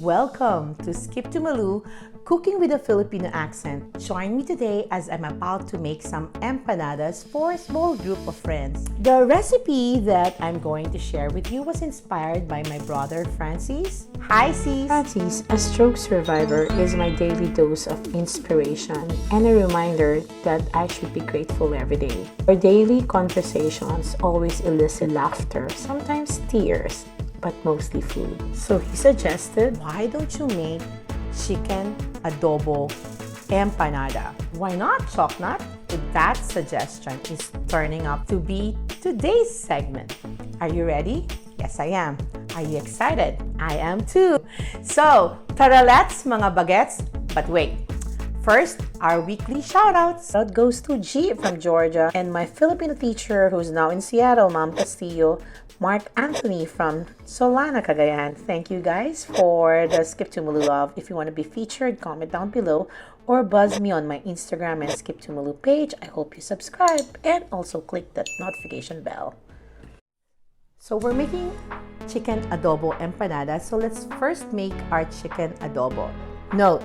Welcome to Skip to Malou, cooking with a Filipino accent. Join me today as I'm about to make some empanadas for a small group of friends. The recipe that I'm going to share with you was inspired by my brother Francis. Hi sis! Francis, a stroke survivor, is my daily dose of inspiration and a reminder that I should be grateful every day. Our daily conversations always elicit laughter, sometimes tears, but mostly food. So he suggested, Why don't you make chicken adobo empanada? Why not chocolate? That suggestion is turning up to be today's segment. Are you ready? Yes, I am. Are you excited? I am too. So, tara let's mga bagets. But wait. First, our weekly shoutouts. Shout goes to G from Georgia and my Filipino teacher who's now in Seattle, Ma'am Castillo, Mark Anthony from Solana, Cagayan. Thank you guys for the Skip to Malou love. If you want to be featured, comment down below or buzz me on my Instagram and Skip to Malou page. I hope you subscribe and also click that notification bell. So we're making chicken adobo empanada. So let's first make our chicken adobo. Note,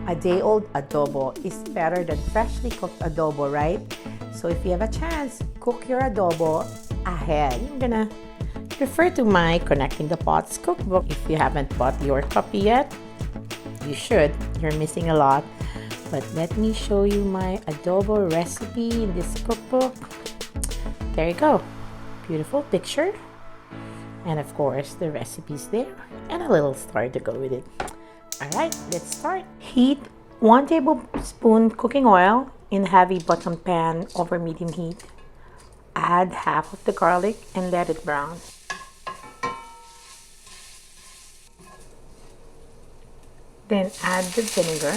a day-old adobo is better than freshly cooked adobo, right? So if you have a chance, cook your adobo ahead. I'm gonna refer to my Connecting the Pots cookbook. If you haven't bought your copy yet, you should. You're missing a lot. But let me show you my adobo recipe in this cookbook. There you go. Beautiful picture. And of course, the recipe's there. And a little star to go with it. Alright, let's start. Heat 1 tablespoon cooking oil in heavy bottom pan over medium heat. Add half of the garlic and let it brown. Then add the vinegar.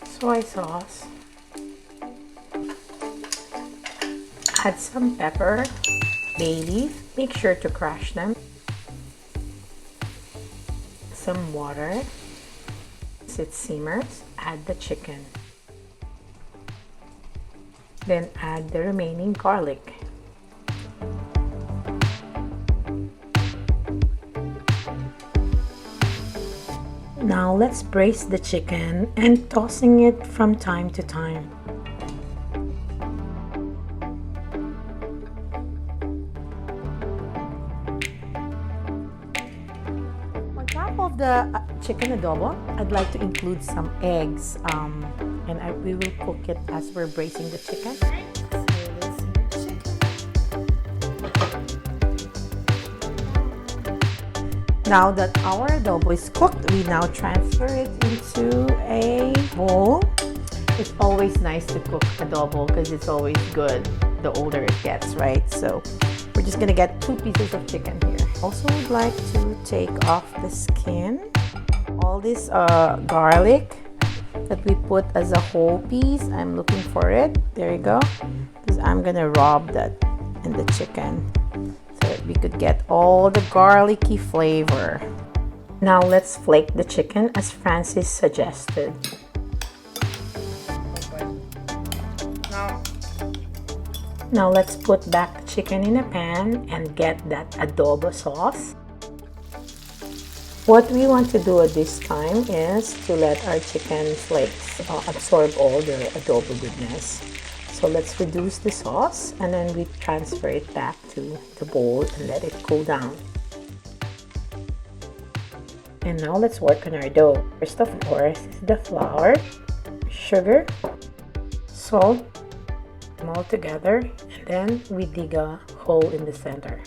Soy sauce. Add some pepper, bay leaf. Make sure to crush them. Some water. As it simmers, add the chicken. Then add the remaining garlic. Now let's braise the chicken and tossing it from time to time. On top of the chicken adobo, I'd like to include some eggs, and we will cook it as we're braising the chicken. Now that our adobo is cooked, we now transfer it into a bowl. It's always nice to cook adobo because it's always good the older it gets, right? So we're just gonna get 2 pieces of chicken here. Also would like to take off the skin. All this garlic that we put as a whole piece, I'm looking for it. There you go. Because I'm gonna rub that in the chicken so that we could get all the garlicky flavor. Now let's flake the chicken as Francis suggested. Now let's put back the chicken in a pan and get that adobo sauce. What we want to do at this time is to let our chicken flakes absorb all the adobo goodness. So let's reduce the sauce and then we transfer it back to the bowl and let it cool down. And now let's work on our dough. First of course is the flour, sugar, salt, them all together, and then we dig a hole in the center.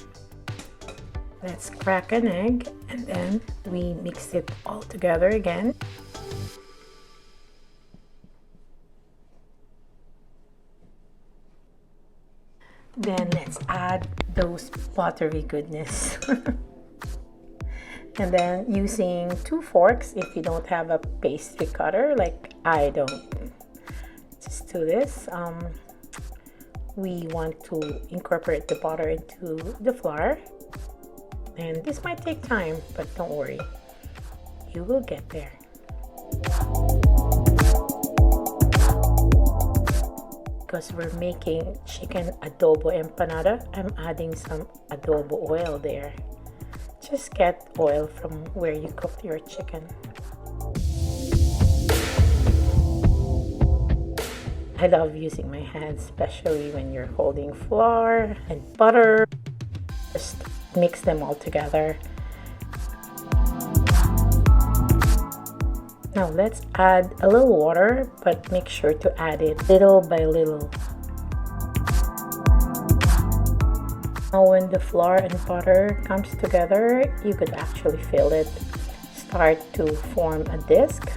Let's crack an egg and then we mix it all together again. Then let's add those buttery goodness. And then using 2 forks if you don't have a pastry cutter like I don't. Just do this. We want to incorporate the butter into the flour. And this might take time, but don't worry. You will get there. because we're making chicken adobo empanada, I'm adding some adobo oil there. Just get oil from where you cooked your chicken. I love using my hands, especially when you're holding flour and butter. Just mix them all together. Now let's add a little water, but make sure to add it little by little. Now when the flour and butter comes together, you could actually feel it start to form a disc,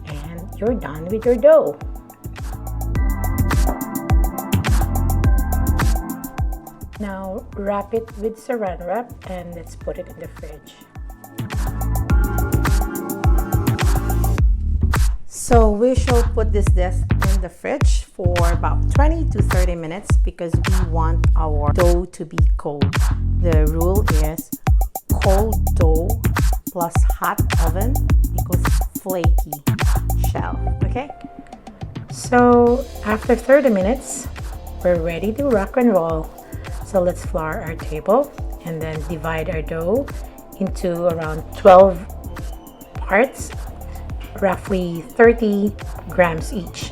and you're done with your dough. Now wrap it with saran wrap and let's put it in the fridge. So we shall put this disc in the fridge for about 20 to 30 minutes because we want our dough to be cold. The rule is cold dough plus hot oven equals flaky shell, okay? So after 30 minutes, we're ready to rock and roll. So let's flour our table and then divide our dough into around 12 parts, roughly 30 grams each.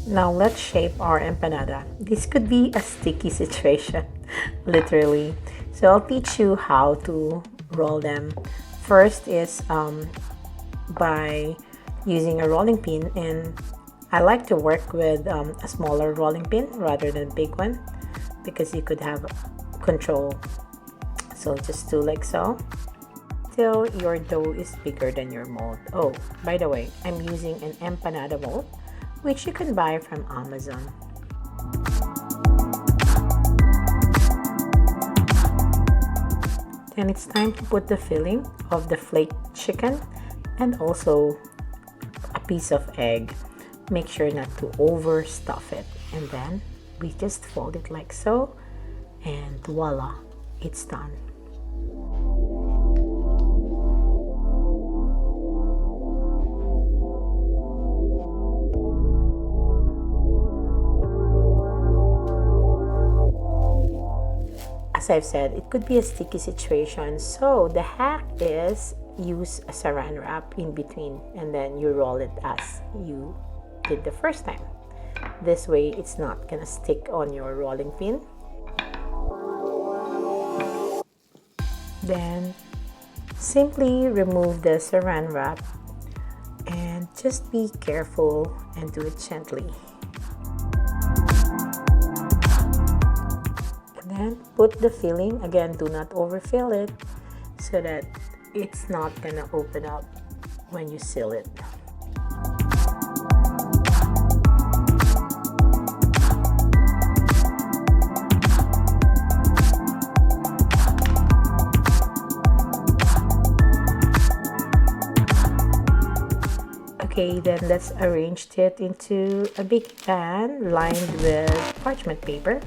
Now let's shape our empanada. This could be a sticky situation, literally. So I'll teach you how to roll them. First is by using a rolling pin, and I like to work with a smaller rolling pin rather than a big one because you could have control. So just do like so till your dough is bigger than your mold. Oh, by the way, I'm using an empanada mold, which you can buy from Amazon. Then it's time to put the filling of the flaked chicken and also a piece of egg. Make sure not to overstuff it, and then we just fold it like so, and voila, it's done. As I've said, it could be a sticky situation, so the hack is use a saran wrap in between and then you roll it as you did the first time. This way it's not gonna stick on your rolling pin. Then simply remove the saran wrap and just be careful and do it gently. And then put the filling, again, do not overfill it so that it's not gonna open up when you seal it. Okay, then let's arrange it into a big pan lined with parchment paper.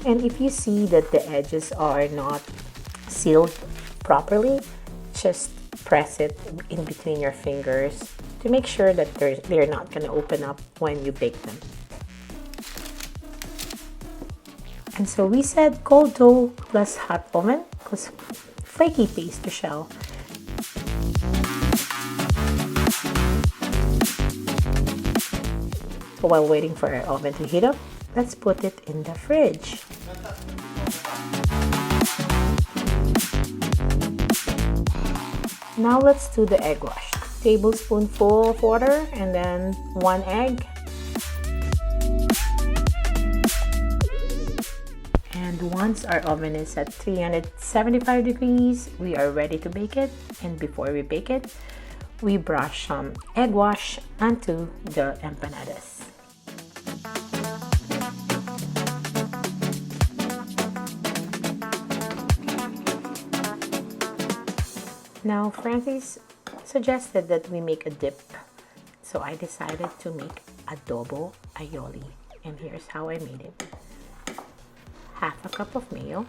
And if you see that the edges are not sealed properly, just press it in between your fingers to make sure that they're not going to open up when you bake them. And so we said cold dough plus hot oven because flaky pastry shell. So while waiting for our oven to heat up, let's put it in the fridge. Now let's do the egg wash. Tablespoonful of water and then 1 egg. And once our oven is at 375 degrees, we are ready to bake it. And before we bake it, we brush some egg wash onto the empanadas. Now, Francis suggested that we make a dip, so I decided to make adobo aioli, and here's how I made it. Half a cup of mayo,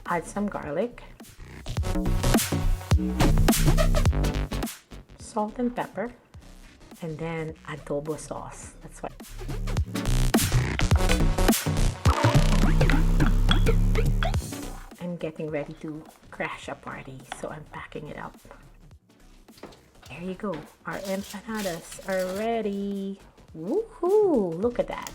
add some garlic, salt and pepper, and then adobo sauce. That's why. I'm getting ready to crash a party, so I'm packing it up. There you go. Our empanadas are ready. Woohoo! Look at that.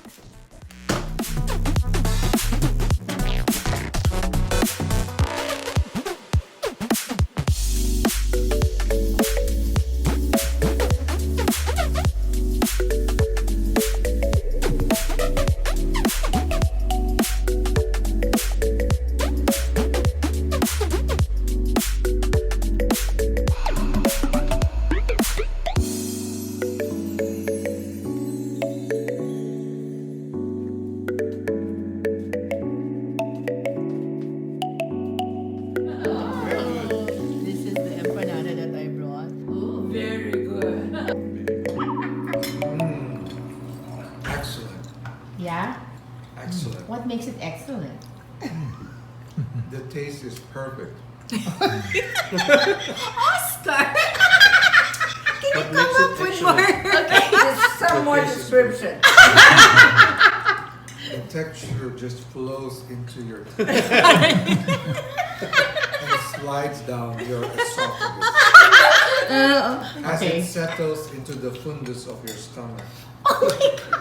This is the empanada that I brought. Ooh, very good. Excellent. Yeah? Excellent. What makes it excellent? The taste is perfect. Oscar! Can What you makes come it up with excellent? more? Okay, just some more taste is description. The texture just flows into your and slides down your esophagus as Okay. it settles into the fundus of your stomach.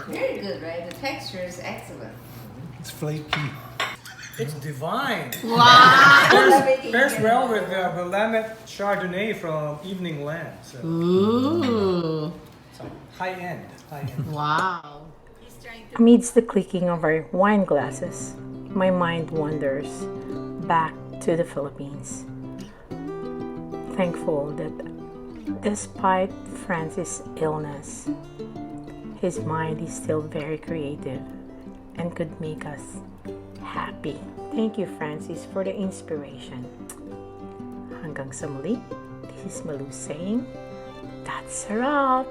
Very good, right? The texture is excellent. It's flaky. It's divine. I love it. Pairs well with the Willamette Chardonnay from Evening Land. So, Ooh. so high end. Wow. Amidst the clicking of our wine glasses, my mind wanders back to the Philippines. Thankful that despite Francis' illness, his mind is still very creative and could make us happy. Thank you, Francis, for the inspiration. Hanggang sa muli, this is Malou saying, that's a wrap!